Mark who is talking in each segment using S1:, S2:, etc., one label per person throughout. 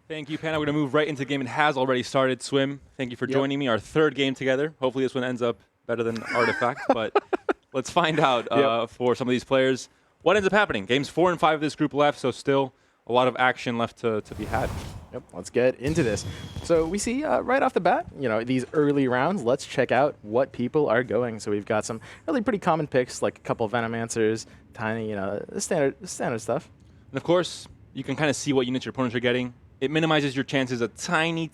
S1: Thank you, Panda. We're going to move right into the game. It has already started. Swim, thank you for joining me. Our third game together. Hopefully this one ends up better than Artifact, but let's find out for some of these players what ends up happening. Games 4 and 5 of this group left, so still a lot of action left to be had.
S2: Yep, let's get into this. So we see right off the bat, these early rounds, let's check out what people are going. So we've got some really pretty common picks, like a couple of Venomancers, Tiny, the standard stuff.
S1: And of course, you can kind of see what units your opponents are getting. It minimizes your chances a tiny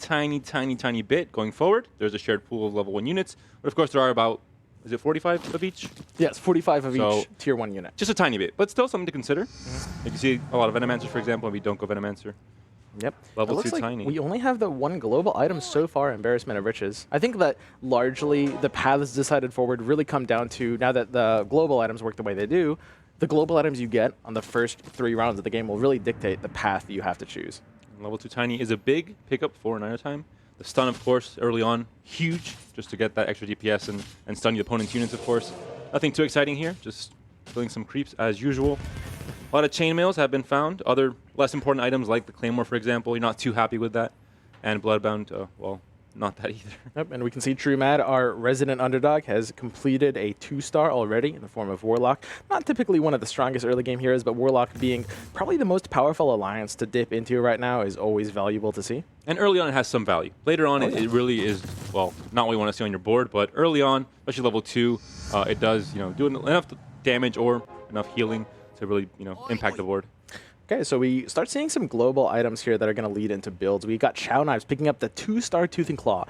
S1: bit going forward. There's a shared pool of level 1 units, but of course there are about, is it 45 of each?
S2: Yes, 45 of each tier 1 unit.
S1: Just a tiny bit, but still something to consider. You can see a lot of Venomancers, for example, if we don't go Venomancer.
S2: Yep.
S1: Level
S2: it looks
S1: 2
S2: like
S1: tiny.
S2: We only have the one global item so far, Embarrassment of Riches. I think that largely the paths decided forward really come down to, now that the global items work the way they do, the global items you get on the first 3 rounds of the game will really dictate the path that you have to choose.
S1: Level 2 tiny is a big pickup for Niner time. The stun, of course, early on, huge, just to get that extra DPS and stun the opponent's units, of course. Nothing too exciting here, just killing some creeps as usual. A lot of chainmails have been found. Other less important items like the Claymore, for example, you're not too happy with that. And Bloodbound, well, not that either.
S2: Yep, and we can see TrueMad, our resident underdog, has completed a 2-star already in the form of Warlock. Not typically one of the strongest early game heroes, but Warlock being probably the most powerful alliance to dip into right now is always valuable to see.
S1: And early on it has some value. Later on it really is, well, not what you want to see on your board, but early on, especially level 2, it does, do enough damage or enough healing to really, impact the board.
S2: Okay, so we start seeing some global items here that are going to lead into builds. We got Chow Knives picking up the 2-star Tooth and Claw.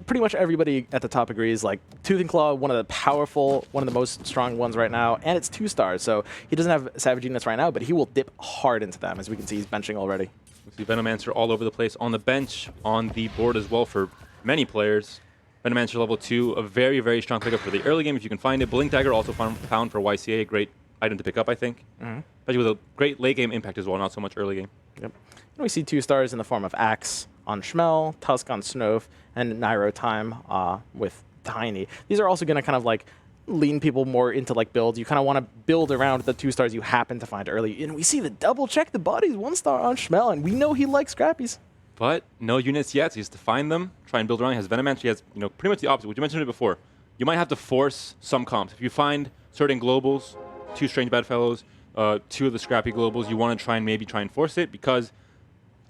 S2: Pretty much everybody at the top agrees, like, Tooth and Claw, one of the powerful, one of the most strong ones right now, and it's 2 stars, so he doesn't have Savage units right now, but he will dip hard into them, as we can see he's benching already.
S1: We see Venomancer all over the place on the bench, on the board as well for many players. Venomancer level 2, a very, very strong pickup for the early game if you can find it. Blink Dagger also found for YCA, a great item to pick up, I think. Especially with a great late game impact as well, not so much early game.
S2: Yep. And we see 2 stars in the form of Axe on Schmel, Tusk on Snowf, and Nairo Time with Tiny. These are also going to kind of like lean people more into like builds. You kind of want to build around the 2 stars you happen to find early. And we see the double check the bodies, 1 star on Schmel, and we know he likes scrappies.
S1: But no units yet, so he has to find them, try and build around. He has Venomancer, he has pretty much the opposite, which you mentioned it before. You might have to force some comps. If you find certain globals, 2 Strange Bedfellows, 2 of the scrappy globals, you want to try and force it because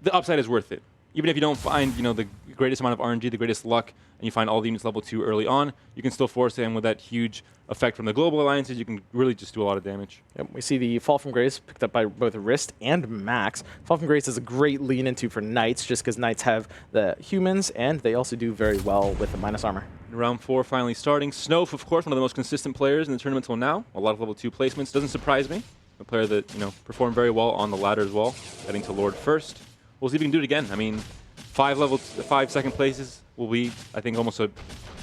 S1: the upside is worth it. Even if you don't find the greatest amount of RNG, the greatest luck, and you find all the units level 2 early on, you can still force it, and with that huge effect from the global alliances, you can really just do a lot of damage.
S2: Yep, we see the Fall from Grace picked up by both Wrist and Max. Fall from Grace is a great lean into for Knights, just because Knights have the humans, and they also do very well with the minus armor.
S1: Round 4 finally starting. Snowf, of course, one of the most consistent players in the tournament until now. A lot of level 2 placements. Doesn't surprise me. A player that, performed very well on the ladder as well, heading to Lord first. We'll see if we can do it again. I mean, 5 second places will be, I think, almost a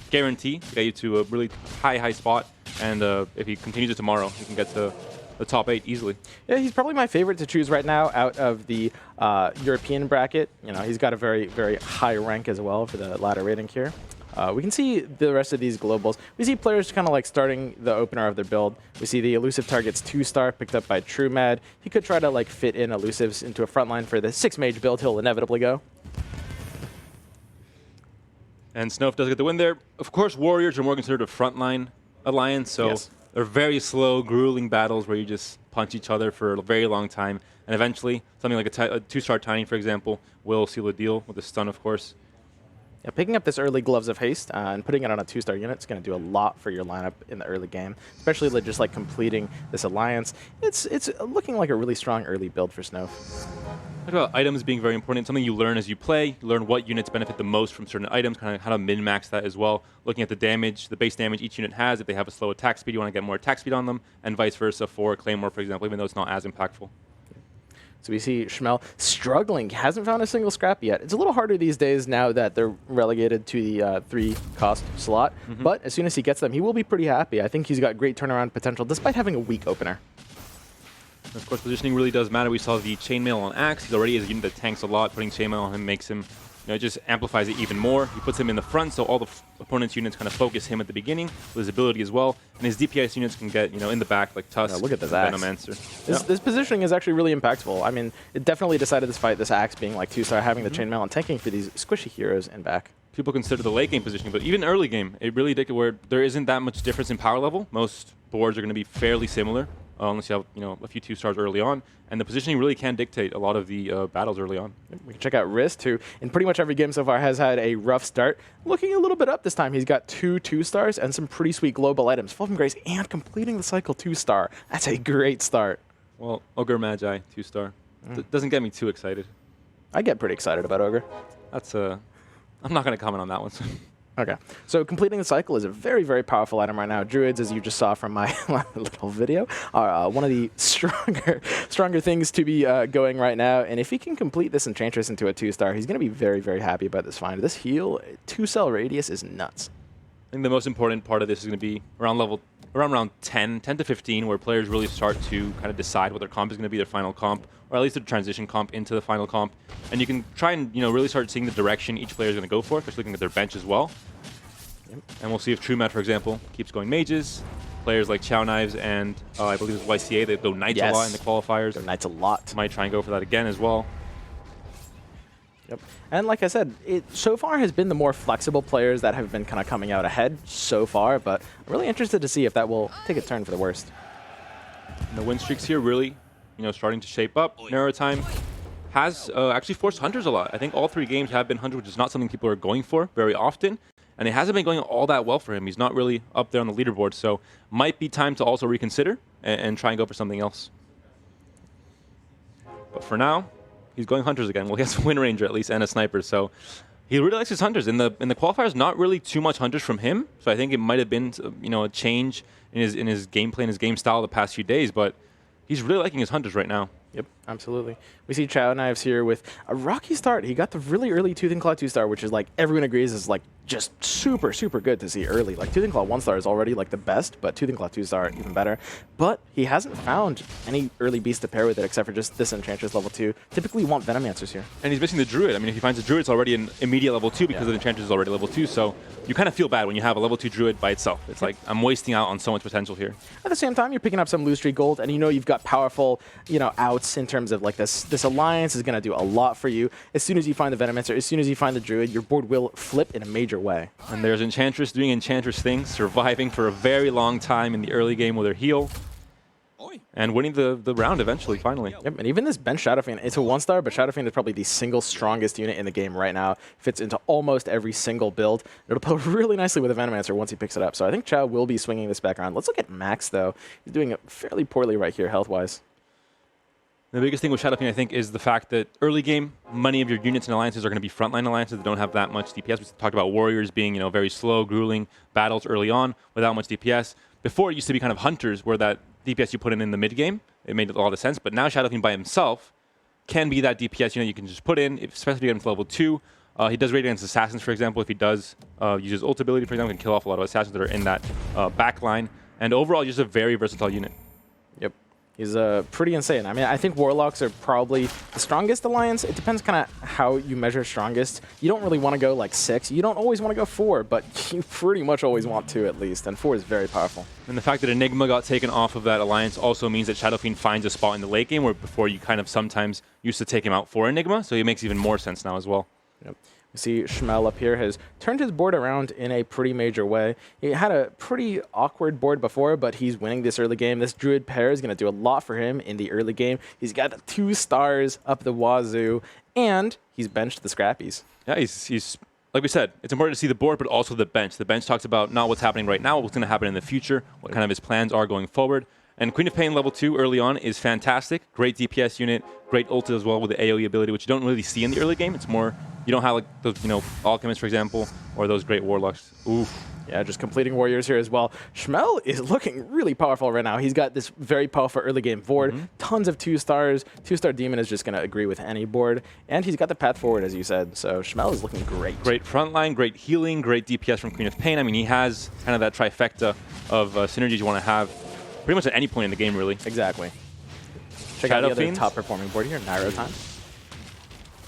S1: guarantee to get you to a really high spot. And if he continues it tomorrow, he can get to the top 8 easily.
S2: Yeah, he's probably my favorite to choose right now out of the European bracket. He's got a very, very high rank as well for the ladder rating here. We can see the rest of these globals. We see players kind of like starting the opener of their build. We see the Elusive Target's 2-star picked up by TrueMad. He could try to like fit in Elusives into a frontline for the 6-mage build he'll inevitably go.
S1: And Snowf does get the win there. Of course, Warriors are more considered a frontline alliance, so they're very slow, grueling battles where you just punch each other for a very long time. And eventually, something like a 2-star Tiny, for example, will seal the deal with a stun, of course.
S2: Yeah, picking up this early Gloves of Haste and putting it on a 2-star unit is going to do a lot for your lineup in the early game, especially just like completing this alliance. It's looking like a really strong early build for Snowf.
S1: Talk about items being very important. Something you learn as you play. You learn what units benefit the most from certain items, kind of how to min-max that as well. Looking at the damage, the base damage each unit has. If they have a slow attack speed, you want to get more attack speed on them, and vice versa for Claymore, for example, even though it's not as impactful.
S2: So we see Schmel struggling. He hasn't found a single scrap yet. It's a little harder these days now that they're relegated to the 3-cost slot. But as soon as he gets them, he will be pretty happy. I think he's got great turnaround potential despite having a weak opener.
S1: And of course, positioning really does matter. We saw the Chainmail on Axe. He already is a unit that tanks a lot. Putting Chainmail on him makes him it just amplifies it even more. He puts him in the front, so all the opponent's units kind of focus him at the beginning with his ability as well. And his DPS units can get, in the back, like Tusk,
S2: look at this axe.
S1: Venomancer.
S2: This positioning is actually really impactful. I mean, it definitely decided this fight, this axe being like 2-star, having the chainmail and tanking for these squishy heroes in back.
S1: People consider the late game positioning, but even early game, it really dictates where there isn't that much difference in power level. Most boards are going to be fairly similar, unless you have a few 2-stars early on, and the positioning really can dictate a lot of the battles early on.
S2: We can check out Wrist, who in pretty much every game so far has had a rough start. Looking a little bit up this time, he's got 2 2-stars and some pretty sweet global items. Fulcrum Grace and completing the cycle 2-star. That's a great start.
S1: Well, Ogre Magi 2-star doesn't get me too excited.
S2: I get pretty excited about Ogre.
S1: That's I'm not going to comment on that one.
S2: Okay, so completing the cycle is a very, very powerful item right now. Druids, as you just saw from my little video, are one of the stronger things to be going right now. And if he can complete this Enchantress into a 2-star, he's going to be very, very happy about this find. This heal, 2-cell radius is nuts.
S1: I think the most important part of this is going to be around round 10 to 15, where players really start to kind of decide what their comp is going to be, their final comp, or at least their transition comp into the final comp. And you can try and really start seeing the direction each player is going to go for, especially looking at their bench as well. Yep. And we'll see if TrueMat, for example, keeps going mages. Players like Chow Knives and I believe it's YCA, they go Knights a lot in the qualifiers.
S2: Go Knights a lot.
S1: Might try and go for that again as well.
S2: Yep. And like I said, it so far has been the more flexible players that have been kind of coming out ahead so far, but I'm really interested to see if that will take a turn for the worst.
S1: And the win streaks here really, starting to shape up. Narrow Time has actually forced Hunters a lot. I think all 3 games have been Hunters, which is not something people are going for very often. And it hasn't been going all that well for him. He's not really up there on the leaderboard, so might be time to also reconsider and try and go for something else. But for now, he's going Hunters again. Well, he has a Wind Ranger at least and a Sniper, so he really likes his Hunters. In the qualifiers, not really too much Hunters from him, so I think it might have been a change in his gameplay and his game style the past few days, but he's really liking his Hunters right now.
S2: Yep, absolutely. We see Chow Knives here with a rocky start. He got the really early Tooth and Claw 2-star, which is like everyone agrees is like just super, super good to see early. Like Tooth and Claw 1-star is already like the best, but Tooth and Claw 2-star even better. But he hasn't found any early beast to pair with it except for just this Enchantress level 2. Typically you want Venomancers here.
S1: And he's missing the Druid. I mean, if he finds a Druid, it's already an immediate level 2 because the Enchantress is already level 2, so you kind of feel bad when you have a level 2 Druid by itself. It's like, I'm wasting out on so much potential here.
S2: At the same time, you're picking up some Illusory Gold, and you've got powerful, outs in terms of like this alliance is going to do a lot for you. As soon as you find the Venomancer, as soon as you find the Druid, your board will flip in a major way.
S1: And there's Enchantress doing Enchantress things, surviving for a very long time in the early game with her heal. And winning the round eventually, finally.
S2: Yep, and even this bench Shadow Fiend, it's a 1-star, but Shadow Fiend is probably the single strongest unit in the game right now. Fits into almost every single build. It'll play really nicely with a Venomancer once he picks it up. So I think Chow will be swinging this back around. Let's look at Max, though. He's doing it fairly poorly right here, health-wise.
S1: The biggest thing with Shadow Fiend, I think, is the fact that early game, many of your units and alliances are going to be frontline alliances that don't have that much DPS. We talked about Warriors being, very slow, grueling battles early on without much DPS. Before, it used to be kind of Hunters, where that DPS you put in the mid game, it made a lot of sense. But now Shadow Fiend by himself can be that DPS you can just put in, especially if you get him to level 2. He does great against Assassins, for example. If he does use his ult ability, for example, he can kill off a lot of Assassins that are in that back line. And overall, just a very versatile unit.
S2: Yep. He's pretty insane. I mean, I think Warlocks are probably the strongest alliance. It depends kind of how you measure strongest. You don't really want to go like 6. You don't always want to go 4, but you pretty much always want 2 at least, and 4 is very powerful.
S1: And the fact that Enigma got taken off of that alliance also means that Shadow Fiend finds a spot in the late game where before you kind of sometimes used to take him out for Enigma, so it makes even more sense now as well.
S2: Yep. We see Schmel up here has turned his board around in a pretty major way. He had a pretty awkward board before, but he's winning this early game. This Druid pair is going to do a lot for him in the early game. He's got 2 stars up the wazoo, and he's benched the Scrappies.
S1: Yeah, he's like we said, it's important to see the board, but also the bench. The bench talks about not what's happening right now, what's going to happen in the future, what kind of his plans are going forward. And Queen of Pain level 2 early on is fantastic. Great DPS unit, great ult as well with the AoE ability, which you don't really see in the early game. It's more, you don't have like those, Alchemists, for example, or those great Warlocks. Oof.
S2: Yeah, just completing Warriors here as well. Schmel is looking really powerful right now. He's got this very powerful early game board, tons of 2-stars. 2-star Demon is just going to agree with any board. And he's got the path forward, as you said. So Schmel is looking great.
S1: Great frontline, great healing, great DPS from Queen of Pain. I mean, he has kind of that trifecta of synergies you want to have pretty much at any point in the game, really.
S2: Exactly. Check out the other top performing board here, Narrow Time.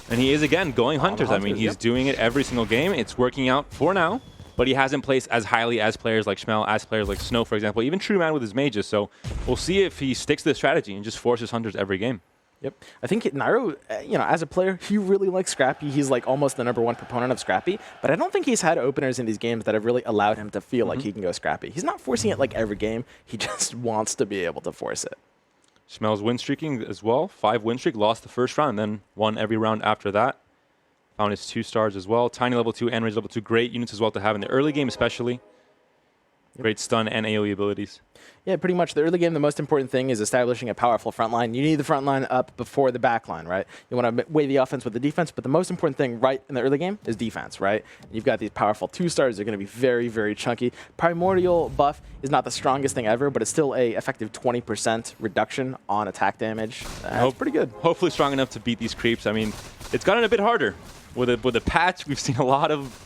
S1: And he is, again, going Hunters. I mean, he's doing it every single game. It's working out for now, but he hasn't placed as highly as players like Schmel, as players like Snow, for example, even True Man with his mages. So we'll see if he sticks to this strategy and just forces Hunters every game.
S2: Yep. I think Nairo, as a player, he really likes Scrappy. He's like almost the #1 proponent of Scrappy, but I don't think he's had openers in these games that have really allowed him to feel like he can go Scrappy. He's not forcing it like every game. He just wants to be able to force it.
S1: Schmel's win streaking as well. 5 win streak, lost the first round, and then won every round after that. Found his 2 stars as well. Tiny level 2 and Rage level 2. Great units as well to have in the early game especially. Great stun and AoE abilities.
S2: Yeah, pretty much. The early game, the most important thing is establishing a powerful front line. You need the front line up before the back line, right? You want to weigh the offense with the defense, but the most important thing right in the early game is defense, right? You've got these powerful 2 stars. They're going to be very, very chunky. Primordial buff is not the strongest thing ever, but it's still a effective 20% reduction on attack damage. That's pretty good.
S1: Hopefully strong enough to beat these creeps. I mean, it's gotten a bit harder. With a patch, we've seen a lot of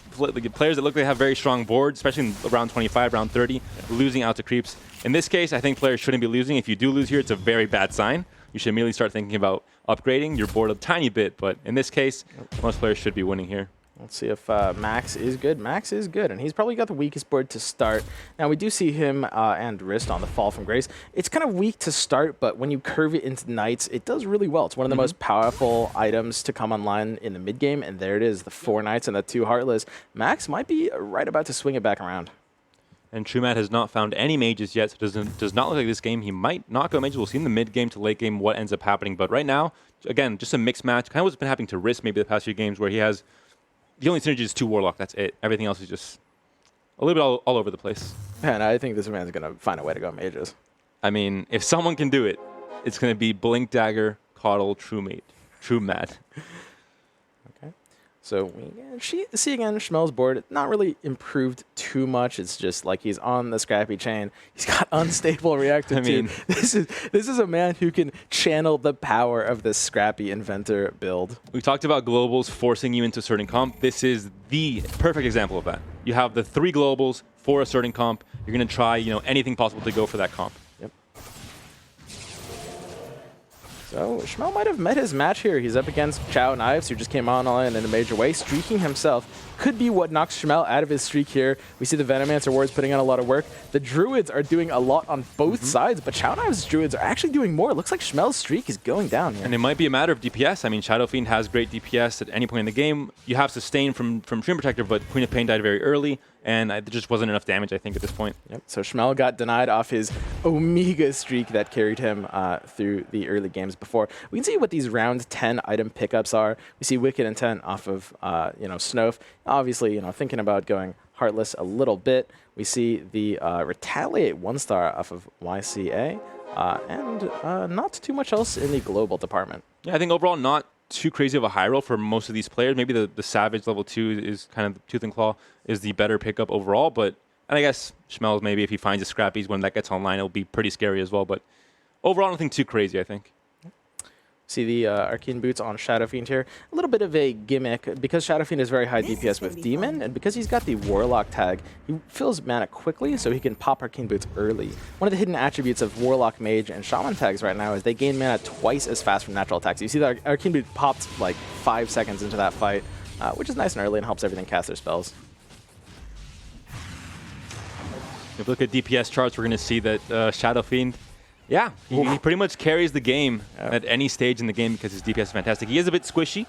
S1: players that look like they have very strong boards, especially in round 25, round 30, losing out to creeps. In this case, I think players shouldn't be losing. If you do lose here, it's a very bad sign. You should immediately start thinking about upgrading your board a tiny bit. But in this case, most players should be winning here.
S2: Let's see if Max is good. Max is good, and he's probably got the weakest board to start. Now, we do see him and Wrist on the Fall from Grace. It's kind of weak to start, but when you curve it into Knights, it does really well. It's one of the most powerful items to come online in the mid-game, and there it is, the 4 Knights and the 2 Heartless. Max might be right about to swing it back around.
S1: And TrueMat has not found any mages yet, so does not look like this game. He might not go mages. We'll see in the mid-game to late game what ends up happening. But right now, again, just a mixed match. Kind of what's been happening to Wrist maybe the past few games where he has... The only synergy is 2 Warlock, that's it. Everything else is just a little bit all over the place.
S2: And I think this man's going to find a way to go mages.
S1: I mean, if someone can do it, it's going to be Blink Dagger, Coddle, TrueMat.
S2: Okay. So we see again Schmel's board, not really improved too much. It's just like he's on the Scrappy chain. He's got unstable reactor too. This is a man who can channel the power of this Scrappy Inventor build.
S1: We talked about globals forcing you into a certain comp. This is the perfect example of that. You have the 3 globals for a certain comp. You're going to try, anything possible to go for that comp.
S2: Yep. So Schmel might have met his match here. He's up against Chao Knives, who just came online in a major way. Streaking himself could be what knocks Schmel out of his streak here. We see the Venomancer Wards putting in a lot of work. The Druids are doing a lot on both sides, but Chao Knives' Druids are actually doing more. It looks like Schmel's streak is going down here.
S1: And it might be a matter of DPS. I mean, Shadow Fiend has great DPS at any point in the game. You have Sustain from Stream Protector, but Queen of Pain died very early, and there just wasn't enough damage, I think, at this point.
S2: Yep. So Schmel got denied off his Omega streak that carried him through the early games before. We can see what these round 10 item pickups are. We see Wicked Intent off of Snowf. Obviously, thinking about going Heartless a little bit. We see the Retaliate 1-star off of YCA, and not too much else in the global department.
S1: Yeah, I think overall not too crazy of a high roll for most of these players. Maybe the Savage level 2 is kind of Tooth and Claw is the better pickup overall, but and I guess Schmel's maybe if he finds the Scrappies when that gets online, it'll be pretty scary as well. But overall, nothing too crazy, I think.
S2: See the Arcane Boots on Shadow Fiend here. A little bit of a gimmick because Shadow Fiend is very high DPS with Demon, and because he's got the Warlock tag, he fills mana quickly so he can pop Arcane Boots early. One of the hidden attributes of Warlock, Mage, and Shaman tags right now is they gain mana twice as fast from natural attacks. You see that Arcane Boot popped like 5 seconds into that fight, which is nice and early and helps everything cast their spells.
S1: If we look at DPS charts, we're going to see that Shadow Fiend, yeah, he pretty much carries the game at any stage in the game because his DPS is fantastic. He is a bit squishy.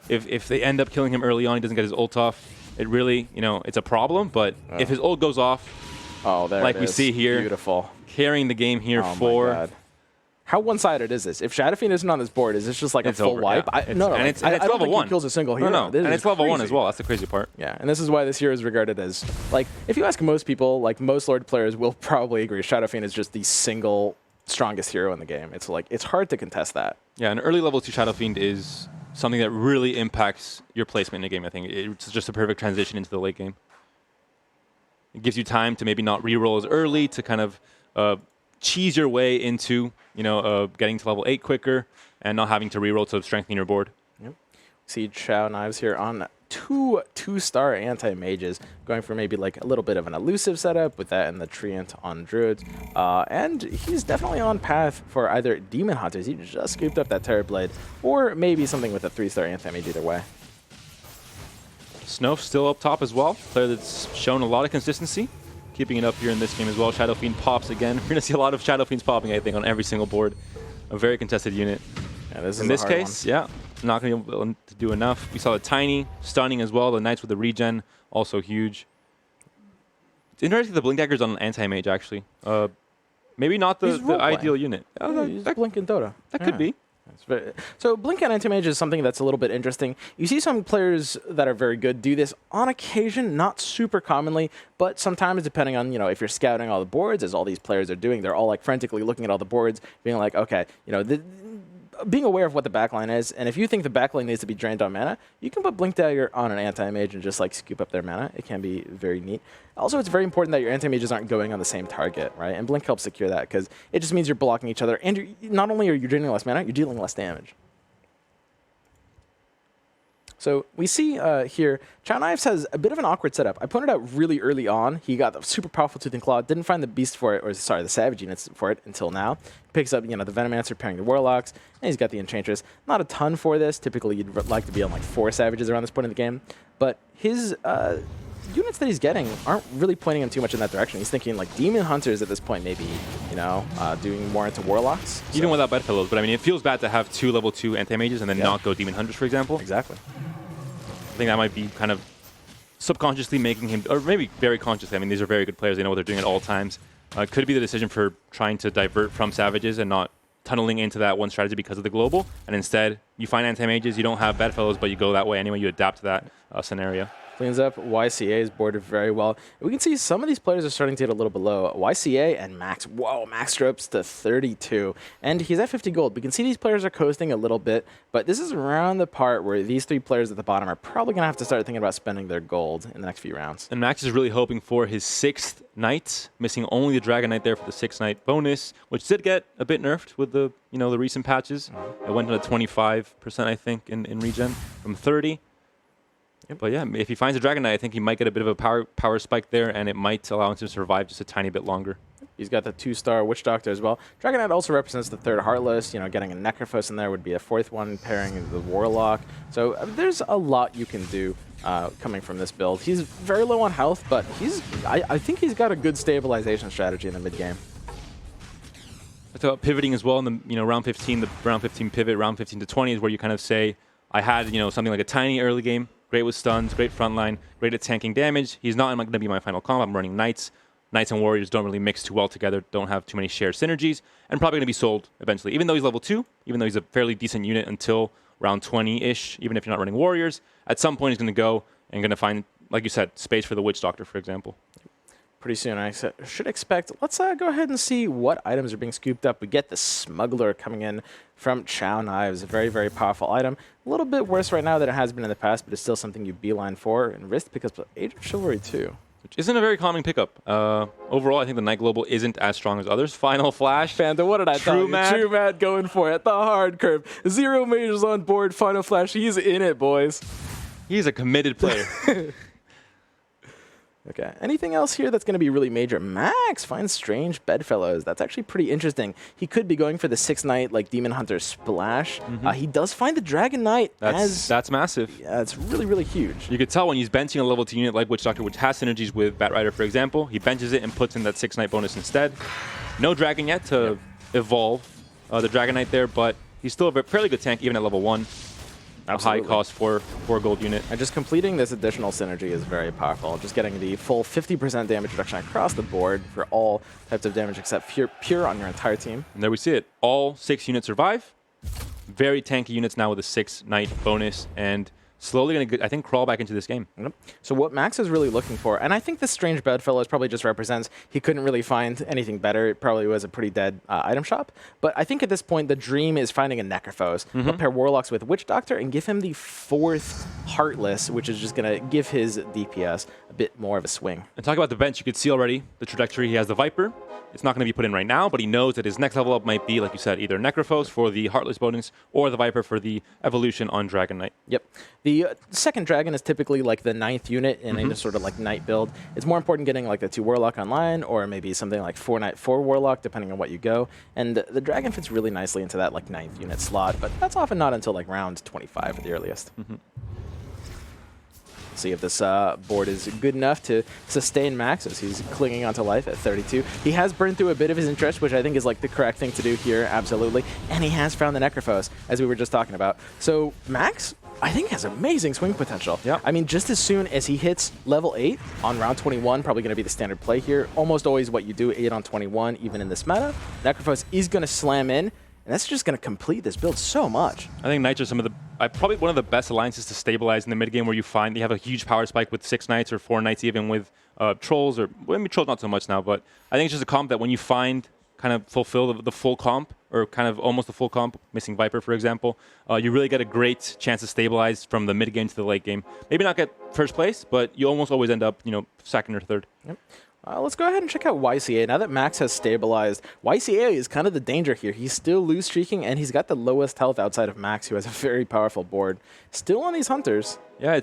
S1: If they end up killing him early on, he doesn't get his ult off. It really, it's a problem. But if his ult goes off, like we see here,
S2: beautiful,
S1: carrying the game here
S2: for. My God. How one-sided is this? If Shadow Fiend isn't on this board, is this just like a full wipe?
S1: Yeah.
S2: I don't
S1: level
S2: think
S1: 1.
S2: He kills a single hero.
S1: No, and it's level 1 as well. That's the crazy part.
S2: Yeah, and this is why this hero is regarded as, like, if you ask most people, like most Lord players will probably agree, Shadow Fiend is just the single strongest hero in the game. It's like, it's hard to contest that.
S1: Yeah, an early level 2 Shadow Fiend is something that really impacts your placement in the game, I think. It's just a perfect transition into the late game. It gives you time to maybe not reroll as early, to kind of cheese your way into, getting to level 8 quicker and not having to reroll to strengthen your board.
S2: Yep. See Chao Knives here on two-star anti-mages, going for maybe like a little bit of an elusive setup with that and the Treant on Druids. And he's definitely on path for either Demon Hunters, he just scooped up that Terrorblade, or maybe something with a 3-star anti-mage either way.
S1: Snowf still up top as well, player that's shown a lot of consistency, keeping it up here in this game as well. Shadow Fiend pops again. We're going to see a lot of Shadow Fiends popping, I think, on every single board. A very contested unit.
S2: Yeah, this is
S1: in this case, yeah, not going to be able to do enough. We saw the Tiny stunning as well. The Knights with the regen, also huge. It's interesting the Blink Dagger's on an anti-mage, actually. Maybe not the ideal unit.
S2: Yeah, he's Blink in Dota.
S1: That could be.
S2: So Blink and Anti-Mage is something that's a little bit interesting. You see some players that are very good do this on occasion, not super commonly, but sometimes depending on, if you're scouting all the boards, as all these players are doing, they're all like frantically looking at all the boards, being like, okay, being aware of what the backline is, and if you think the backline needs to be drained on mana, you can put Blink Dagger on an Anti-Mage and just like scoop up their mana. It can be very neat. Also, it's very important that your Anti-Mages aren't going on the same target, right? And Blink helps secure that because it just means you're blocking each other, and not only are you draining less mana, you're dealing less damage. So we see here, Chow Knives has a bit of an awkward setup. I pointed out really early on, he got the super powerful Tooth and Claw, didn't find the Beast for it, or sorry, the Savage units for it until now. Picks up, the Venomancer pairing the Warlocks, and he's got the Enchantress. Not a ton for this. Typically, you'd like to be on like 4 Savages around this point in the game. But his units that he's getting aren't really pointing him too much in that direction. He's thinking like Demon Hunters at this point, maybe, doing more into Warlocks.
S1: Even without Bedfellows, but I mean, it feels bad to have 2 level 2 anti-mages and then not go Demon Hunters, for example.
S2: Exactly.
S1: I think that might be kind of subconsciously making him, or maybe very consciously. I mean, these are very good players. They know what they're doing at all times. Could be the decision for trying to divert from Savages and not tunneling into that one strategy because of the global. And instead, you find anti-mages, you don't have Bedfellows, but you go that way anyway. You adapt to that scenario.
S2: Cleans up. YCA is boarded very well. We can see some of these players are starting to get a little below. YCA and Max. Whoa, Max drops to 32. And he's at 50 gold. We can see these players are coasting a little bit, but this is around the part where these 3 players at the bottom are probably going to have to start thinking about spending their gold in the next few rounds.
S1: And Max is really hoping for his 6th Knight, missing only the Dragon Knight there for the 6th Knight bonus, which did get a bit nerfed with the the recent patches. It went to 25%, I think, in regen from 30. But yeah, if he finds a Dragon Knight, I think he might get a bit of a power spike there, and it might allow him to survive just a tiny bit longer.
S2: He's got the 2-star Witch Doctor as well. Dragon Knight also represents the 3rd Heartless. Getting a Necrophos in there would be a 4th one, pairing the Warlock. So there's a lot you can do coming from this build. He's very low on health, but I think he's got a good stabilization strategy in the mid game.
S1: I thought pivoting as well in the round 15, the round 15 pivot, round 15 to 20 is where you kind of say, I had something like a tiny early game. Great with stuns, great frontline, great at tanking damage. He's not going to be my final comp. I'm running Knights. Knights and Warriors don't really mix too well together, don't have too many shared synergies, and probably going to be sold eventually. Even though he's level 2, even though he's a fairly decent unit until round 20-ish, even if you're not running Warriors, at some point he's going to go and going to find, like you said, space for the Witch Doctor, for example.
S2: Pretty soon, I should expect. Let's go ahead and see what items are being scooped up. We get the Smuggler coming in from Chow Knives, a very, very powerful item. A little bit worse right now than it has been in the past, but it's still something you beeline for. And Wrist picks up Age of Chivalry too.
S1: Which isn't a very common pickup. Overall, I think the Night Global isn't as strong as others. Final Flash.
S2: Fanta, what did I tell you? True Mad going for it. The hard curve. 0 majors on board. Final Flash. He's in it, boys.
S1: He's a committed player.
S2: Okay. Anything else here that's going to be really major? Max finds Strange Bedfellows. That's actually pretty interesting. He could be going for the 6th Knight, like Demon Hunter Splash. He does find the Dragon Knight.
S1: That's massive.
S2: Yeah, it's really, really huge.
S1: You could tell when he's benching a level 2 unit like Witch Doctor, which has synergies with Bat Rider, for example. He benches it and puts in that 6th Knight bonus instead. No Dragon yet to evolve the Dragon Knight there, but he's still a fairly good tank, even at level 1.
S2: Absolutely.
S1: A high cost for 4 gold unit.
S2: And just completing this additional synergy is very powerful. Just getting the full 50% damage reduction across the board for all types of damage except pure on your entire team.
S1: And there we see it. All 6 units survive. Very tanky units now with a 6 Knight bonus, and slowly going to, I think, crawl back into this game.
S2: Yep. So what Max is really looking for, and I think this Strange Bedfellows probably just represents he couldn't really find anything better. It probably was a pretty dead item shop. But I think at this point, the dream is finding a Necrophos. He'll pair Warlocks with Witch Doctor and give him the 4th Heartless, which is just going to give his DPS a bit more of a swing.
S1: And talk about the bench, you could see already the trajectory. He has the Viper, it's not going to be put in right now, but he knows that his next level up might be, like you said, either Necrophos for the Heartless bonus or the Viper for the evolution on Dragon Knight.
S2: Yep. The second Dragon is typically like the 9th unit in a sort of like Knight build. It's more important getting like the 2 Warlock online, or maybe something like 4 Knight, 4 Warlock, depending on what you go. And the Dragon fits really nicely into that like 9th unit slot, but that's often not until like round 25 at the earliest. See if this board is good enough to sustain Max as he's clinging onto life at 32. He has burned through a bit of his interest, which I think is like the correct thing to do here, absolutely. And he has found the Necrophos, as we were just talking about. So Max, I think, has amazing swing potential.
S1: Yeah.
S2: I mean, just as soon as he hits level 8 on round 21, probably going to be the standard play here. Almost always what you do, 8 on 21, even in this meta. Necrophos is going to slam in. And that's just going to complete this build so much.
S1: I think Knights are some of the probably one of the best alliances to stabilize in the mid game, where you find you have a huge power spike with 6 Knights or 4 Knights, even with Trolls, or well, maybe Trolls not so much now, but I think it's just a comp that when you find kind of fulfill the full comp, or kind of almost the full comp, missing Viper, for example, you really get a great chance to stabilize from the mid game to the late game. Maybe not get first place, but you almost always end up, second or third.
S2: Yep. Let's go ahead and check out YCA. Now that Max has stabilized, YCA is kind of the danger here. He's still loose streaking, and he's got the lowest health outside of Max, who has a very powerful board. Still on these Hunters.
S1: Yeah,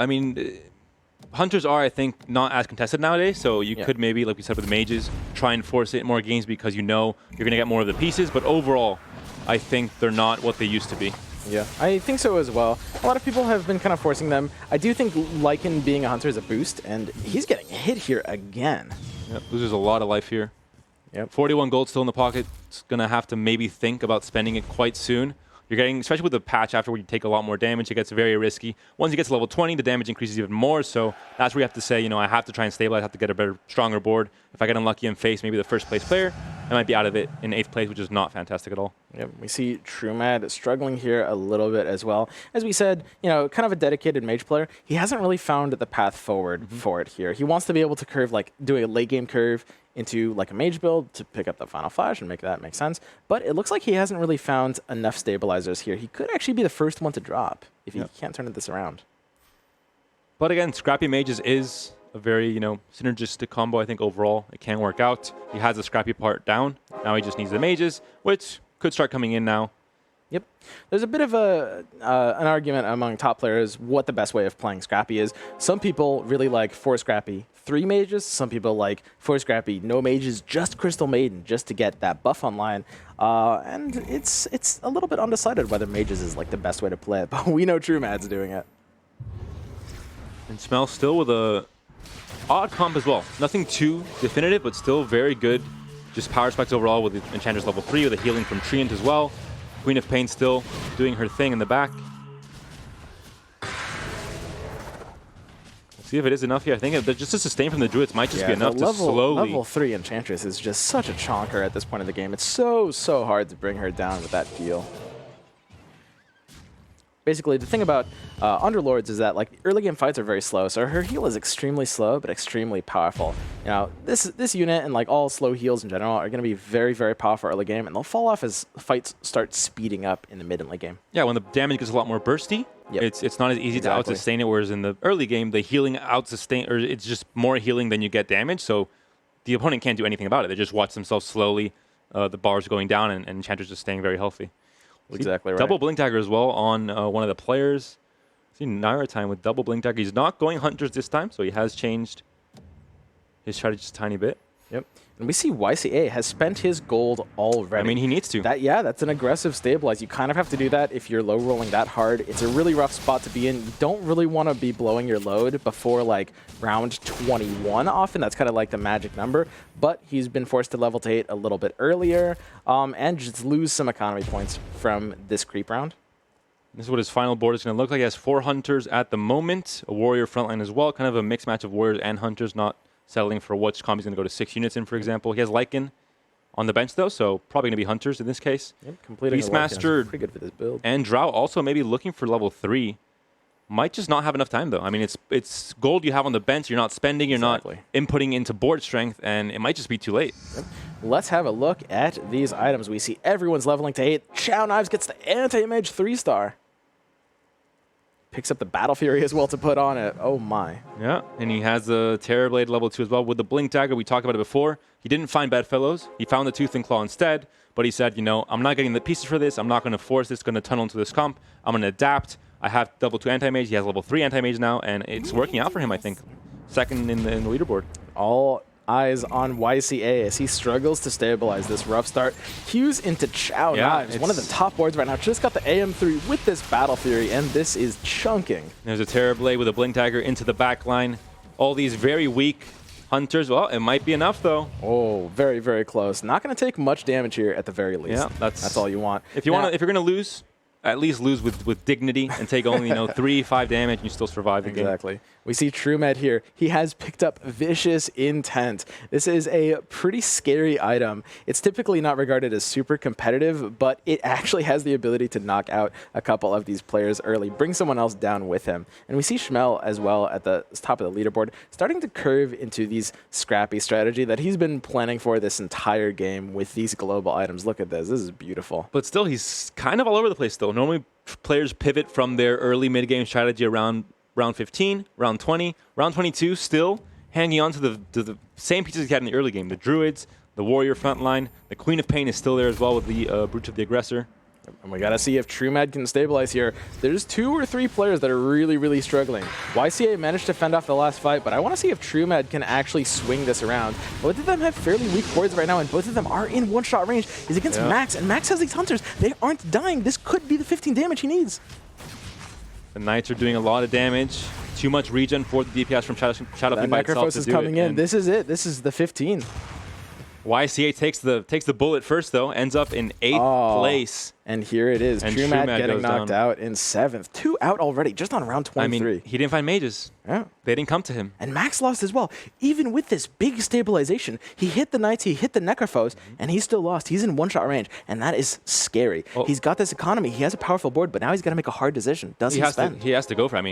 S1: I mean, Hunters are, I think, not as contested nowadays, so you could maybe, like we said with the Mages, try and force it in more games because you know you're going to get more of the pieces, but overall, I think they're not what they used to be.
S2: Yeah, I think so as well. A lot of people have been kind of forcing them. I do think Lycan being a Hunter is a boost, and he's getting hit here again.
S1: Yep, loses a lot of life here.
S2: Yep.
S1: 41 gold still in the pocket. It's going to have to maybe think about spending it quite soon. You're getting, especially with the patch after where you take a lot more damage, it gets very risky. Once you get to level 20, the damage increases even more, so that's where you have to say, I have to try and stabilize, I have to get a better, stronger board. If I get unlucky and face maybe the first place player, I might be out of it in 8th place, which is not fantastic at all.
S2: Yep, we see Trumad struggling here a little bit as well. As we said, kind of a dedicated mage player. He hasn't really found the path forward for it here. He wants to be able to curve, like do a late game curve into like a mage build to pick up the final flash and make that make sense. But it looks like he hasn't really found enough stabilizers here. He could actually be the first one to drop if he can't turn this around.
S1: But again, Scrappy Mages is a very, synergistic combo, I think, overall. It can work out. He has the Scrappy part down. Now he just needs the Mages, which could start coming in now.
S2: Yep. There's a bit of an argument among top players what the best way of playing Scrappy is. Some people really like 4 Scrappy, 3 Mages. Some people like 4 Scrappy, no Mages, just Crystal Maiden, just to get that buff online. And it's a little bit undecided whether Mages is like the best way to play it, but we know Trumad's doing it.
S1: And Smell still with a odd comp as well. Nothing too definitive, but still very good. Just power spikes overall with the Enchantress level 3 with a healing from Treant as well. Queen of Pain still doing her thing in the back. Let's see if it is enough here. I think just a sustain from the Druids might just be enough to slowly...
S2: Level 3 Enchantress is just such a chonker at this point of the game. It's so hard to bring her down with that heal. Basically, the thing about Underlords is that like early game fights are very slow, so her heal is extremely slow but extremely powerful. This unit and like all slow heals in general are going to be very, very powerful early game, and they'll fall off as fights start speeding up in the mid and late game.
S1: Yeah, when the damage gets a lot more bursty, it's not as easy to out-sustain it, whereas in the early game, the healing out-sustain, or it's just more healing than you get damage, so the opponent can't do anything about it. They just watch themselves slowly, the bars going down, and Enchantress just staying very healthy.
S2: Exactly right.
S1: Double Blink Dagger as well on one of the players. See Naira time with double Blink Dagger. He's not going Hunters this time, so he has changed his strategy just a tiny bit.
S2: Yep. And we see YCA has spent his gold already.
S1: I mean, he needs to.
S2: That's an aggressive stabilize. You kind of have to do that if you're low rolling that hard. It's a really rough spot to be in. You don't really want to be blowing your load before like round 21 often. That's kind of like the magic number. But he's been forced to level to 8 a little bit earlier and just lose some economy points from this creep round.
S1: This is what his final board is going to look like. He has 4 Hunters at the moment, a Warrior frontline as well. Kind of a mixed match of Warriors and Hunters, not settling for which comp he's going to go to 6 units in, for example. He has Lycan on the bench, though, so probably going to be Hunters in this case.
S2: Yep, completing
S1: Beastmaster
S2: pretty good for this build.
S1: And Drow also maybe looking for level 3. Might just not have enough time, though. I mean, it's gold you have on the bench. You're not spending. You're not inputting into board strength, and it might just be too late.
S2: Yep. Let's have a look at these items. We see everyone's leveling to 8. Chow Knives gets the anti-mage 3-star. Picks up the Battle Fury as well to put on it. Oh my.
S1: Yeah, and he has the Terrorblade level 2 as well. With the Blink Dagger, we talked about it before. He didn't find Bedfellows. He found the Tooth and Claw instead, but he said, you know, I'm not getting the pieces for this. I'm not going to force this, going to tunnel into this comp. I'm going to adapt. I have level 2 anti-mage. He has level 3 anti-mage now, and it's working out for him, I think. Second in the leaderboard.
S2: All eyes on YCA as he struggles to stabilize this rough start. Hughes into Chow Knives, one of the top boards right now. Just got the AM3 with this Battle Fury, and this is chunking.
S1: There's a Terrorblade with a Blink Dagger into the back line. All these very weak Hunters. Well, it might be enough, though.
S2: Oh, very, very close. Not going to take much damage here at the very least. Yeah, that's all you want.
S1: If you're going to lose, at least lose with dignity and take only 3-5 damage and you still survive the game.
S2: Exactly. We see TrueMed here. He has picked up Vicious Intent. This is a pretty scary item. It's typically not regarded as super competitive, but it actually has the ability to knock out a couple of these players early, bring someone else down with him. And we see Schmel as well at the top of the leaderboard, starting to curve into these scrappy strategy that he's been planning for this entire game with these global items. Look at this. This is beautiful.
S1: But still, he's kind of all over the place still. Normally, players pivot from their early mid-game strategy around round 15, round 20, round 22, still hanging on to the same pieces he had in the early game. The Druids, the Warrior front line, the Queen of Pain is still there as well with the Brooch of the Aggressor.
S2: And we got to see if TrueMed can stabilize here. There's 2 or 3 players that are really, really struggling. YCA managed to fend off the last fight, but I want to see if TrueMed can actually swing this around. Both of them have fairly weak boards right now, and both of them are in one-shot range. He's against Max, and Max has these Hunters. They aren't dying. This could be the 15 damage he needs.
S1: The Knights are doing a lot of damage. Too much regen for the DPS from Shadowflame by itself
S2: Necrophos is coming in. This is it. This is the 15.
S1: YCA takes the bullet first, though. Ends up in 8th place.
S2: And here it is. TrueMed getting knocked out in 7th. 2 out already, just on round 23.
S1: I mean, he didn't find mages.
S2: Yeah.
S1: They didn't come to him.
S2: And Max lost as well. Even with this big stabilization, he hit the Knights, he hit the Necrophos, and he still lost. He's in one-shot range, and that is scary. Well, he's got this economy. He has a powerful board, but now he's got to make a hard decision. Does he spend?
S1: He has to go for,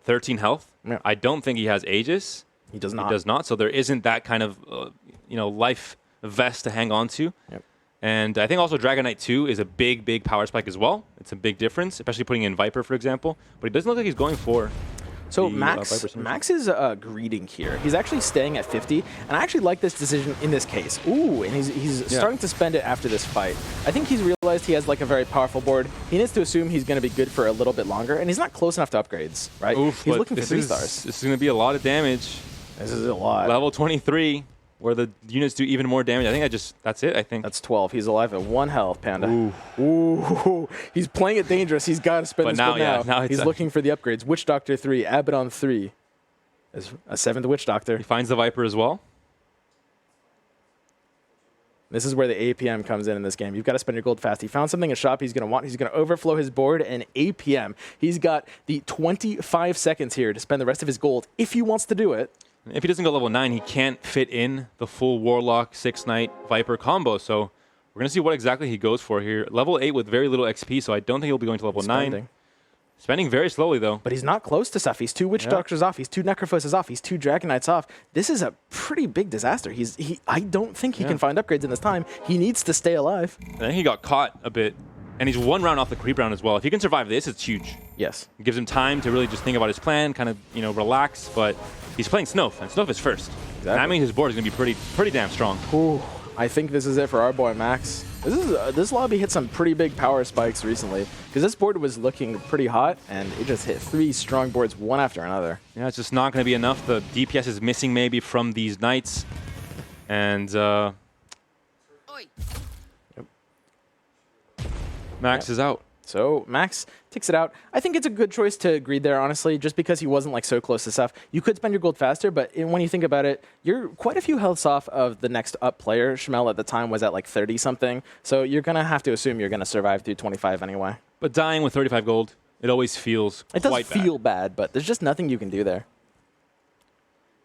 S1: 13 health. Yeah. I don't think he has Aegis.
S2: He does not.
S1: He does not. So there isn't that kind of, life vest to hang on to.
S2: Yep.
S1: And I think also Dragon Knight 2 is a big, big power spike as well. It's a big difference, especially putting in Viper, for example. But it doesn't look like he's going for
S2: So Max is greeting here. He's actually staying at 50, and I actually like this decision in this case. Ooh, and he's starting to spend it after this fight. I think he's realized he has like a very powerful board. He needs to assume he's going to be good for a little bit longer, and he's not close enough to upgrades, right?
S1: Oof,
S2: he's looking for 3 stars.
S1: This is going to be a lot of damage.
S2: This is a lot.
S1: Level 23. Where the units do even more damage. I think that's it, I think.
S2: That's 12. He's alive at 1 health, Panda. Ooh. He's playing it dangerous. He's got to spend this now. Now he's looking for the upgrades. Witch Doctor 3, Abaddon 3. There's a 7th Witch Doctor.
S1: He finds the Viper as well.
S2: This is where the APM comes in this game. You've got to spend your gold fast. He found something in shop he's going to want. He's going to overflow his board and APM. He's got the 25 seconds here to spend the rest of his gold if he wants to do it.
S1: If he doesn't go level 9, he can't fit in the full Warlock, 6-Knight, Viper combo. So we're going to see what exactly he goes for here. Level 8 with very little XP, so I don't think he'll be going to level 9. Spending very slowly, though.
S2: But he's not close to stuff. He's 2 Witch Doctors off. He's 2 Necrophoses off. He's 2 Dragon Knights off. This is a pretty big disaster. I don't think he can find upgrades in this time. He needs to stay alive.
S1: I think he got caught a bit. And he's 1 round off the creep round as well. If he can survive this, it's huge.
S2: Yes.
S1: It gives him time to really just think about his plan, kind of, relax. But he's playing Snowf, and Snowf is first. Exactly. That means his board is going to be pretty damn strong.
S2: Ooh, I think this is it for our boy Max. This lobby hit some pretty big power spikes recently, because this board was looking pretty hot, and it just hit 3 strong boards one after another.
S1: Yeah, it's just not going to be enough. The DPS is missing maybe from these Knights. And Max is out.
S2: So Max takes it out. I think it's a good choice to greed there, honestly, just because he wasn't like so close to stuff. You could spend your gold faster, but when you think about it, you're quite a few healths off of the next up player. Schmel at the time was at like 30-something, so you're going to have to assume you're going to survive through 25 anyway.
S1: But dying with 35 gold, it always feels
S2: It does feel bad, but there's just nothing you can do there.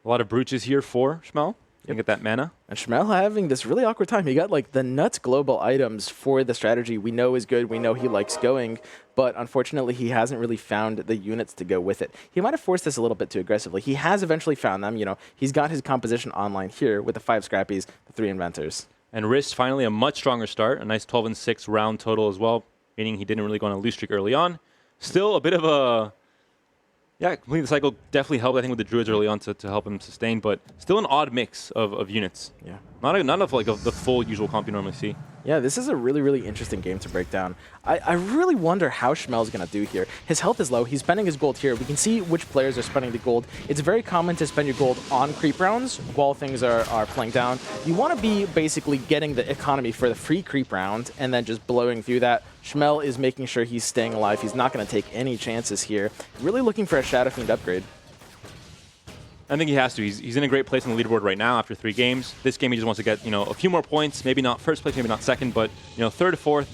S1: A lot of brooches here for Schmel. You can get that mana.
S2: And Schmel having this really awkward time. He got like the nuts global items for the strategy we know is good. We know he likes going, but unfortunately he hasn't really found the units to go with it. He might have forced this a little bit too aggressively. He has eventually found them. He's got his composition online here with the 5 Scrappies, the 3 Inventors.
S1: And Wrist finally a much stronger start. A nice 12-6 round total as well, meaning he didn't really go on a lose streak early on. Still a bit of a Yeah, completing the cycle definitely helped, I think, with the Druids early on to help him sustain, but still an odd mix of units.
S2: Yeah.
S1: Not enough like of the full usual comp you normally see.
S2: Yeah, this is a really, really interesting game to break down. I really wonder how Schmel's going to do here. His health is low. He's spending his gold here. We can see which players are spending the gold. It's very common to spend your gold on creep rounds while things are playing down. You want to be basically getting the economy for the free creep round and then just blowing through that. Schmel is making sure he's staying alive. He's not going to take any chances here. Really looking for a Shadow Fiend upgrade.
S1: I think he has to. He's in a great place on the leaderboard right now after 3 games. This game he just wants to get a few more points. Maybe not first place, maybe not second, but third or fourth.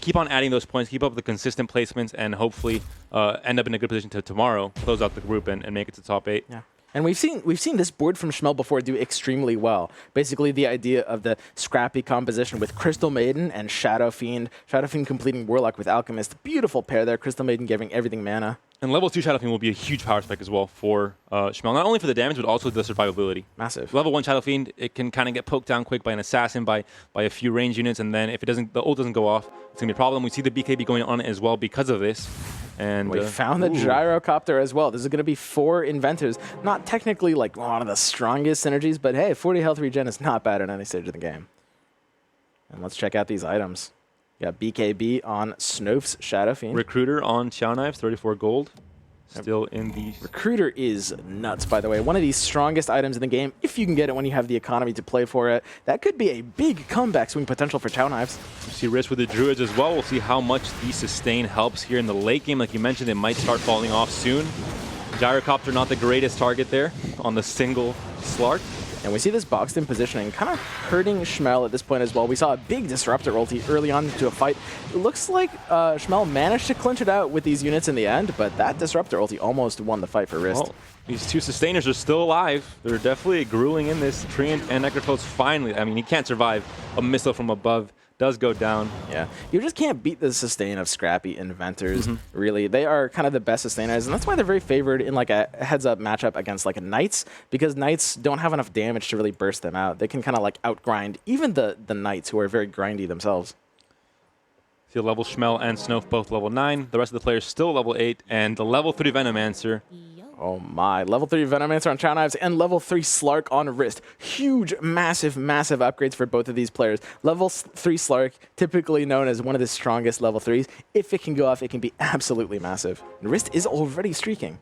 S1: Keep on adding those points. Keep up the consistent placements, and hopefully end up in a good position to tomorrow close out the group and make it to top 8.
S2: Yeah. And we've seen this board from Schmel before do extremely well. Basically, the idea of the scrappy composition with Crystal Maiden and Shadow Fiend. Shadow Fiend completing Warlock with Alchemist. Beautiful pair there. Crystal Maiden giving everything mana.
S1: And level 2 Shadow Fiend will be a huge power spike as well for Schmel. Not only for the damage, but also the survivability.
S2: Massive.
S1: Level 1 Shadow Fiend, it can kind of get poked down quick by an assassin, by a few range units, and then if the ult doesn't go off, it's going to be a problem. We see the BKB going on as well because of this. And
S2: we found the gyrocopter as well. This is going to be 4 inventors. Not technically like one of the strongest synergies, but hey, 40 health regen is not bad at any stage of the game. And let's check out these items. You got BKB on Snof's Shadow Fiend.
S1: Recruiter on Xiao Knives, 34 gold. Still in the...
S2: Recruiter is nuts, by the way. One of the strongest items in the game, if you can get it when you have the economy to play for it. That could be a big comeback swing potential for Xiao Knives.
S1: You see Risk with the Druids as well. We'll see how much the sustain helps here in the late game. Like you mentioned, it might start falling off soon. Gyrocopter not the greatest target there on the single Slark.
S2: And we see this boxed in positioning kind of hurting Schmel at this point as well. We saw a big Disruptor ulti early on into a fight. It looks like Schmel managed to clinch it out with these units in the end, but that Disruptor ulti almost won the fight for Wrist.
S1: Well, these 2 sustainers are still alive. They're definitely grueling in this. Treant and Necrophos finally, I mean, he can't survive a missile from above. Does go down.
S2: Yeah, you just can't beat the sustain of scrappy inventors, really. They are kind of the best sustainers, and that's why they're very favored in like a heads-up matchup against like a Knights, because Knights don't have enough damage to really burst them out. They can kind of like outgrind even the Knights, who are very grindy themselves.
S1: See level Schmel and Snof both level 9. The rest of the players still level 8, and the level 3 Venomancer.
S2: Oh my, level 3 Venomancer on Xiao Knives and level 3 Slark on Wrist. Huge, massive, massive upgrades for both of these players. Level 3 Slark, typically known as one of the strongest level 3s. If it can go off, it can be absolutely massive. And Wrist is already streaking.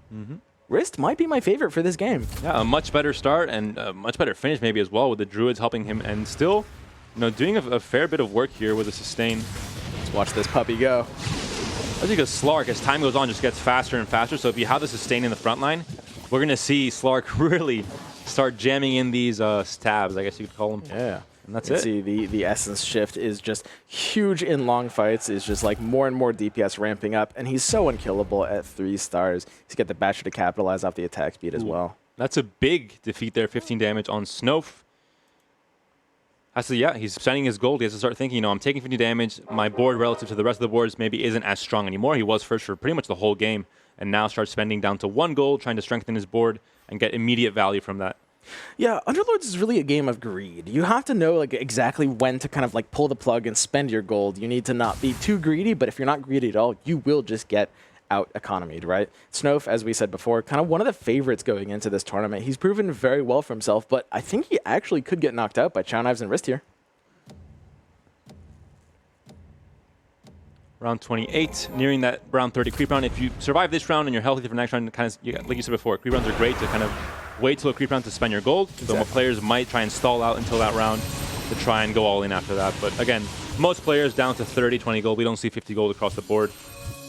S2: Wrist might be my favorite for this game.
S1: Yeah, a much better start and a much better finish maybe as well, with the Druids helping him and still doing a fair bit of work here with the sustain.
S2: Let's watch this puppy go.
S1: I think Slark, as time goes on, just gets faster and faster. So if you have the sustain in the front line, we're going to see Slark really start jamming in these stabs, I guess you could call them.
S2: Yeah.
S1: And that's
S2: you
S1: it.
S2: See, the essence shift is just huge in long fights. It's just like more and more DPS ramping up. And he's so unkillable at 3 stars. He's got the Basher to capitalize off the attack speed as well.
S1: That's a big defeat there, 15 damage on Snof. Yeah, he's spending his gold. He has to start thinking, I'm taking 50 damage. My board relative to the rest of the boards maybe isn't as strong anymore. He was first for pretty much the whole game, and now starts spending down to 1 gold, trying to strengthen his board and get immediate value from that.
S2: Yeah, Underlords is really a game of greed. You have to know like exactly when to kind of like pull the plug and spend your gold. You need to not be too greedy, but if you're not greedy at all, you will just get out economied, right? Snof, as we said before, kind of one of the favorites going into this tournament. He's proven very well for himself, but I think he actually could get knocked out by Xiao Knives and Wrist here.
S1: Round 28, nearing that round 30 creep round. If you survive this round and you're healthy for the next round, like you said before, creep rounds are great to kind of wait till a creep round to spend your gold. Exactly. So players might try and stall out until that round to try and go all in after that. But again, most players down to 30, 20 gold. We don't see 50 gold across the board.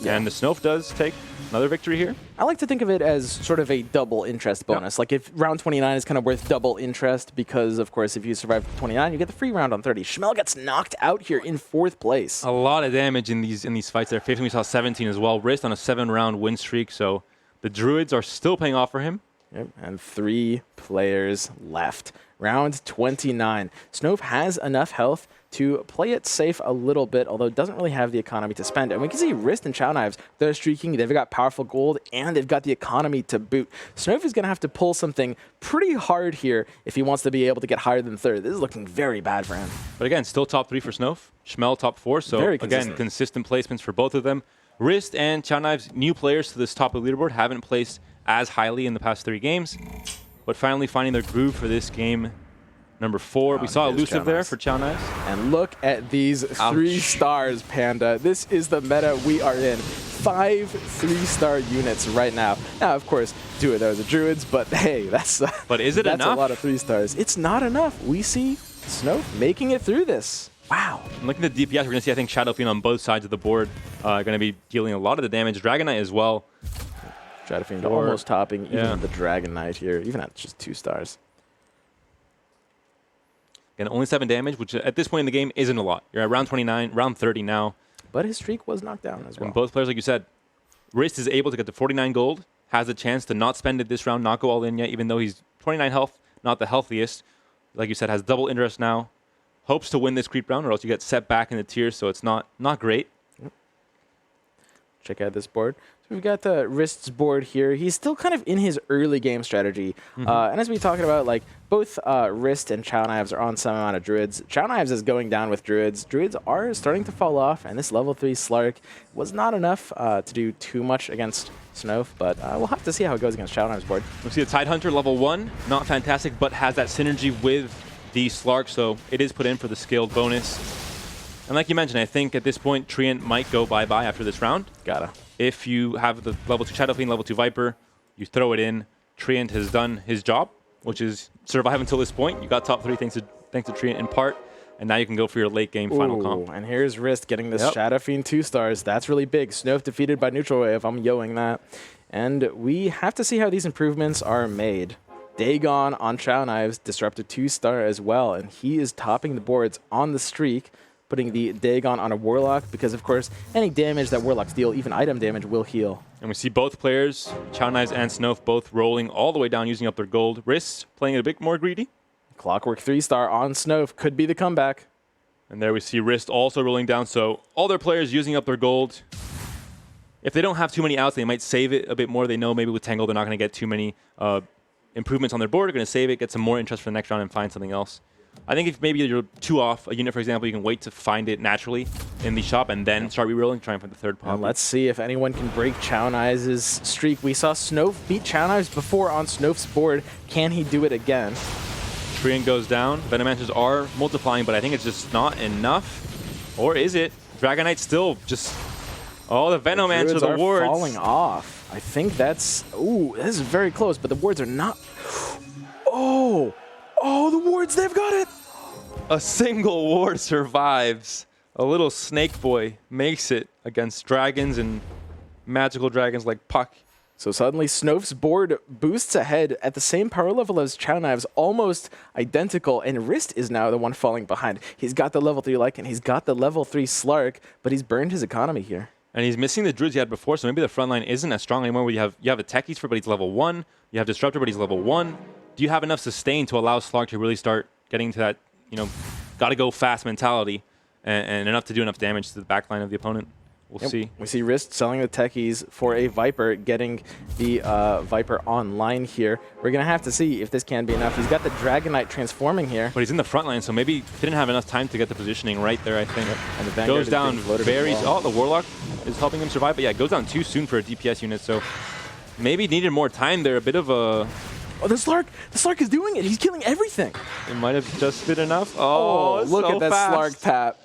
S1: Yeah. And the Snof does take another victory here.
S2: I like to think of it as sort of a double interest bonus. Like if round 29 is kind of worth double interest because, of course, if you survive 29, you get the free round on 30. Schmel gets knocked out here in 4th place.
S1: A lot of damage in these fights there. 15, we saw 17 as well. Wrist on a 7-round win streak, so the Druids are still paying off for him.
S2: Yep, and 3 players left. Round 29. Snof has enough health to play it safe a little bit, although it doesn't really have the economy to spend. And we can see Wrist and Xiao Knives, they're streaking, they've got powerful gold, and they've got the economy to boot. Snof is going to have to pull something pretty hard here if he wants to be able to get higher than 3rd. This is looking very bad for him.
S1: But again, still top 3 for Snof. Schmel top 4, so again, consistent placements for both of them. Wrist and Chow Knives, new players to this top of the leaderboard, haven't placed as highly in the past 3 games, but finally finding their groove for this game number 4. We saw Elusive there for Chow Knives.
S2: And look at these 3 stars, Panda. This is the meta we are in. 5 3-star units right now. Now, of course, 2 of those are Druids, but hey, that's
S1: but is it
S2: that's
S1: enough?
S2: A lot of 3 stars. It's not enough. We see Snow making it through this. Wow.
S1: I'm looking at the DPS, we're going to see, I think, Shadow Fiend on both sides of the board going to be dealing a lot of the damage. Dragon Knight as well.
S2: Shadow Fiend almost topping even the Dragon Knight here, even at just 2 stars.
S1: Again, only 7 damage, which at this point in the game isn't a lot. You're at round 29, round 30 now.
S2: But his streak was knocked down as well.
S1: And both players, like you said, Wrist is able to get to 49 gold, has a chance to not spend it this round, not go all in yet, even though he's 29 health, not the healthiest. Like you said, has double interest now. Hopes to win this creep round, or else you get set back in the tiers, so it's not great.
S2: Check out this board. So we've got the Wrist's board here. He's still kind of in his early game strategy. And as we talking about, like, both Wrist and Chow Knives are on some amount of Druids. Chow Knives is going down with Druids. Druids are starting to fall off, and this level 3 Slark was not enough to do too much against Snowf, but we'll have to see how it goes against Chow Knives' board.
S1: We see a Tidehunter level 1, not fantastic, but has that synergy with the Slark, so it is put in for the skilled bonus. And like you mentioned, I think at this point, Treant might go bye-bye after this round.
S2: Gotta.
S1: If you have the level 2 Shadow Fiend, level 2 Viper, you throw it in. Treant has done his job, which is survive until this point. You got top 3 thanks to Treant in part, and now you can go for your late game final comp.
S2: And here's Wrist getting this Shadow Fiend 2 stars. That's really big. Snowf defeated by Neutral Wave. I'm yoing that. And we have to see how these improvements are made. Dagon on Chow Knives, disrupted 2-star as well, and he is topping the boards on the streak, putting the Dagon on a Warlock, because of course, any damage that Warlocks deal, even item damage, will heal.
S1: And we see both players, Chow Knives and Snowf, both rolling all the way down, using up their gold. Wrist playing a bit more greedy.
S2: Clockwork 3-star on Snowf could be the comeback.
S1: And there we see Wrist also rolling down, so all their players using up their gold. If they don't have too many outs, they might save it a bit more. They know maybe with Tangle they're not going to get too many improvements on their board. They're going to save it, get some more interest for the next round, and find something else. I think if maybe you're 2 off a unit, for example, you can wait to find it naturally in the shop and then start rerolling, try and find the 3rd pop.
S2: Let's see if anyone can break Chow Knives' streak. We saw Snowf beat Chow Knives before on Snowf's board. Can he do it again?
S1: Treant goes down. Venomancers are multiplying, but I think it's just not enough. Or is it? Dragon Knight still just... Oh, the Venomancer, the wards
S2: are falling off. I think that's... Ooh, this is very close, but the wards are not... Oh, the wards, they've got it!
S1: A single ward survives. A little snake boy makes it against dragons and magical dragons like Puck.
S2: So suddenly Snowf's board boosts ahead at the same power level as Chow Knives, almost identical, and Wrist is now the one falling behind. He's got the level 3 Lycan, he's got the level 3 Slark, but he's burned his economy here.
S1: And he's missing the Druids he had before, so maybe the front line isn't as strong anymore, where you have a Techies for, but he's level 1. You have Disruptor, but he's level 1. Do you have enough sustain to allow Slark to really start getting to that, gotta go fast mentality and enough to do enough damage to the backline of the opponent? We'll see.
S2: We see Wrist selling the Techies for a Viper, getting the Viper online here. We're going to have to see if this can be enough. He's got the Dragon Knight transforming here.
S1: But he's in the front line, so maybe didn't have enough time to get the positioning right there, I think.
S2: And the Vanguard
S1: goes down very... Oh, the Warlock is helping him survive, but yeah, it goes down too soon for a DPS unit, so maybe needed more time there. A bit of a...
S2: Oh, the Slark is doing it. He's killing everything.
S1: It might have just been enough.
S2: Oh, look at that Slark tap.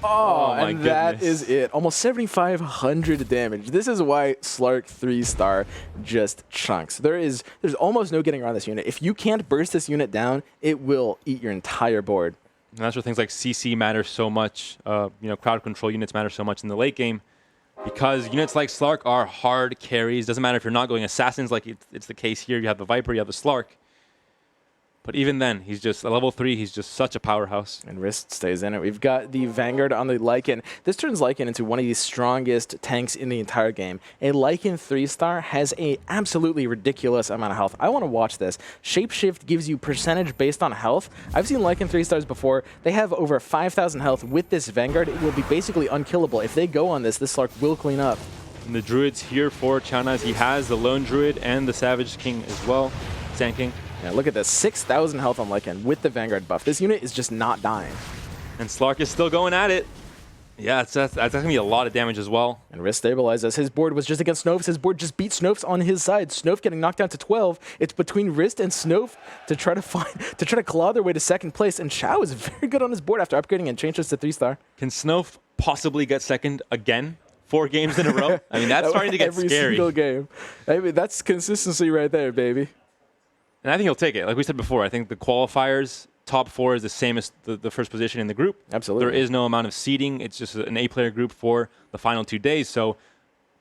S2: Oh,
S1: my
S2: and
S1: goodness.
S2: that is it. Almost 7,500 damage. This is why Slark 3-star just chunks. There's almost no getting around this unit. If you can't burst this unit down, it will eat your entire board.
S1: And that's where things like CC matter so much. Crowd control units matter so much in the late game, because units like Slark are hard carries. Doesn't matter if you're not going assassins like it's the case here. You have the Viper, you have the Slark. But even then, he's just, at level 3, he's just such a powerhouse.
S2: And Wrist stays in it. We've got the Vanguard on the Lycan. This turns Lycan into one of the strongest tanks in the entire game. A Lycan 3-star has a absolutely ridiculous amount of health. I want to watch this. Shapeshift gives you percentage based on health. I've seen Lycan 3-stars before. They have over 5,000 health. With this Vanguard, it will be basically unkillable. If they go on this Slark will clean up.
S1: And the Druids here for Chow Knives. He has the Lone Druid and the Savage King as well. Sand King.
S2: Yeah, look at this, 6,000 health on Lycan with the Vanguard buff. This unit is just not dying.
S1: And Slark is still going at it. Yeah, that's going to be a lot of damage as well.
S2: And Risk stabilizes. His board was just against Snopes. His board just beat Snopes on his side. Snof getting knocked down to 12. It's between Rist and Snof to try to claw their way to second place. And Xiao is very good on his board after upgrading and changes to 3-star.
S1: Can Snof possibly get second again? 4 games in a row? I mean, that's starting to get
S2: every
S1: scary.
S2: Single game. I mean, that's consistency right there, baby.
S1: And I think he'll take it. Like we said before, I think the qualifiers, top 4 is the same as the first position in the group.
S2: Absolutely.
S1: There is no amount of seeding. It's just an 8-player group for the final 2 days. So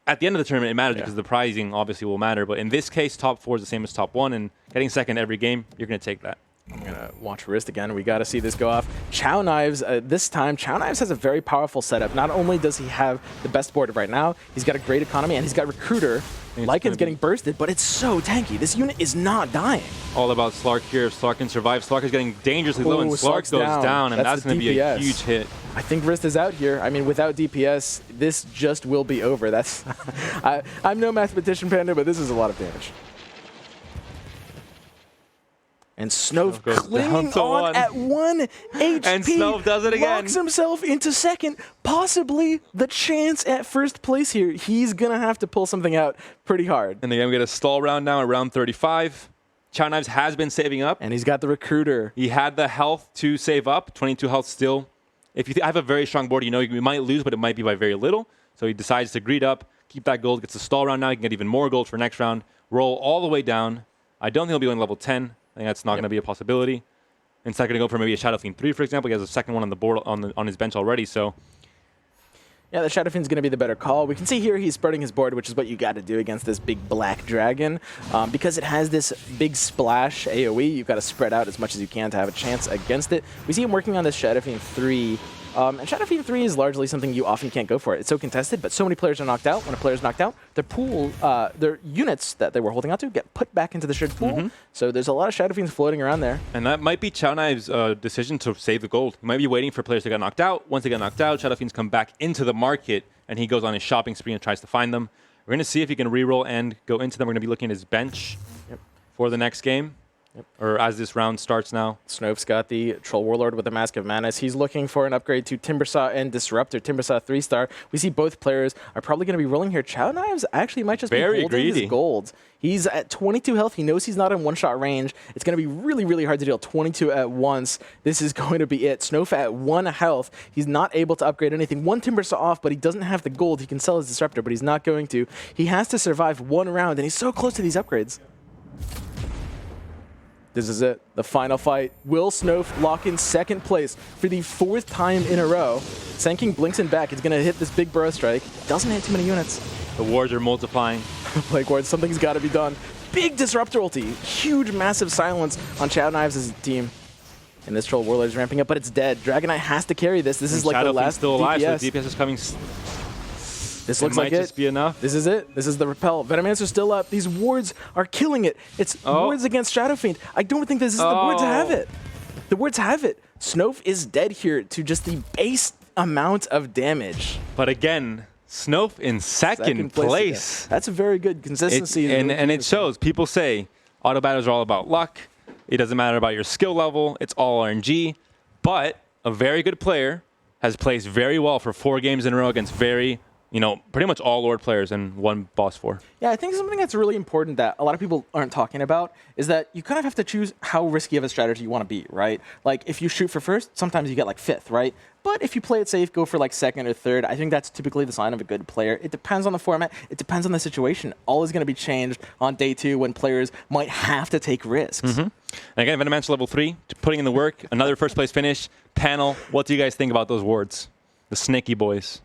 S1: at the end of the tournament, it matters because the prizing obviously will matter. But in this case, top 4 is the same as top 1. And getting second every game, you're going to take that.
S2: I'm going to watch Wrist again. We got to see this go off. Chow Knives, this time, Chow Knives has a very powerful setup. Not only does he have the best board right now, he's got a great economy, and he's got Recruiter. Lycan's getting bursted, but it's so tanky. This unit is not dying.
S1: All about Slark here. If Slark can survive, Slark is getting dangerously low, and Slark goes down, and that's going to be a huge hit.
S2: I think Wrist is out here. I mean, without DPS, this just will be over. That's I'm no mathematician, Panda, but this is a lot of damage. And Snof clinging on at 1 HP.
S1: And Snof does it again.
S2: Locks himself into second. Possibly the chance at first place here. He's going to have to pull something out pretty hard.
S1: And again, we get a stall round now at round 35. Chow Knives has been saving up.
S2: And he's got the Recruiter.
S1: He had the health to save up. 22 health still. If you have a very strong board, you know you might lose, but it might be by very little. So he decides to greed up, keep that gold, gets a stall round now. He can get even more gold for next round. Roll all the way down. I don't think he'll be on level 10. I think that's not going to be a possibility. Instead, going to go for maybe a Shadow Fiend 3, for example. He has a second one on the board on his bench already. So,
S2: yeah, the Shadow Fiend's going to be the better call. We can see here he's spreading his board, which is what you got to do against this big black dragon. Because it has this big splash AoE, you've got to spread out as much as you can to have a chance against it. We see him working on this Shadow Fiend 3. And Shadow Fiend 3 is largely something you often can't go for. It's so contested, but so many players are knocked out. When a player's knocked out, their units that they were holding on to get put back into the shared pool. So there's a lot of Shadow Fiends floating around there.
S1: And that might be Chow Knives' decision to save the gold. He might be waiting for players to get knocked out. Once they get knocked out, Shadow Fiends come back into the market, and he goes on his shopping spree and tries to find them. We're going to see if he can reroll and go into them. We're going to be looking at his bench for the next game. Or as this round starts now.
S2: Snopes got the Troll Warlord with the Mask of Madness. He's looking for an upgrade to Timbersaw and Disruptor. Timbersaw 3-star. We see both players are probably going to be rolling here. Chow Knives actually might just be holding his gold. He's at 22 health. He knows he's not in one-shot range. It's going to be really, really hard to deal 22 at once. This is going to be it. Snof at 1 health. He's not able to upgrade anything. 1 Timbersaw off, but he doesn't have the gold. He can sell his Disruptor, but he's not going to. He has to survive 1 round, and he's so close to these upgrades. This is it. The final fight. Will Snof lock in second place for the 4th time in a row? Sand blinks in back. He's going to hit this big burrow strike. Doesn't hit too many units.
S1: The wards are multiplying.
S2: Plague Ward, something's got to be done. Big Disruptor ulti. Huge, massive silence on Chow Knives' team. And this Troll Warlord is ramping up, but it's dead. Dragonite has to carry this. This is like the last
S1: still alive,
S2: DPS.
S1: so DPS is coming.
S2: This looks like it.
S1: Might just be enough.
S2: This is it. This is the repel. Venomancer's still up. These wards are killing it. It's wards against Shadow Fiend. I don't think this is the ward to have it. The ward to have it. Snof is dead here to just the base amount of damage.
S1: But again, Snof in second place.
S2: That's a very good consistency.
S1: And it shows. People say auto battles are all about luck. It doesn't matter about your skill level. It's all RNG. But a very good player has placed very well for 4 games in a row against very, pretty much all Lord players and 1 boss 4.
S2: Yeah, I think something that's really important that a lot of people aren't talking about is that you kind of have to choose how risky of a strategy you want to be, right? Like, if you shoot for first, sometimes you get like 5th, right? But if you play it safe, go for like 2nd or 3rd, I think that's typically the sign of a good player. It depends on the format. It depends on the situation. All is going to be changed on day 2 when players might have to take risks.
S1: And again, Venomancer level 3, putting in the work, another first place finish. Panel, what do you guys think about those wards? The snaky boys.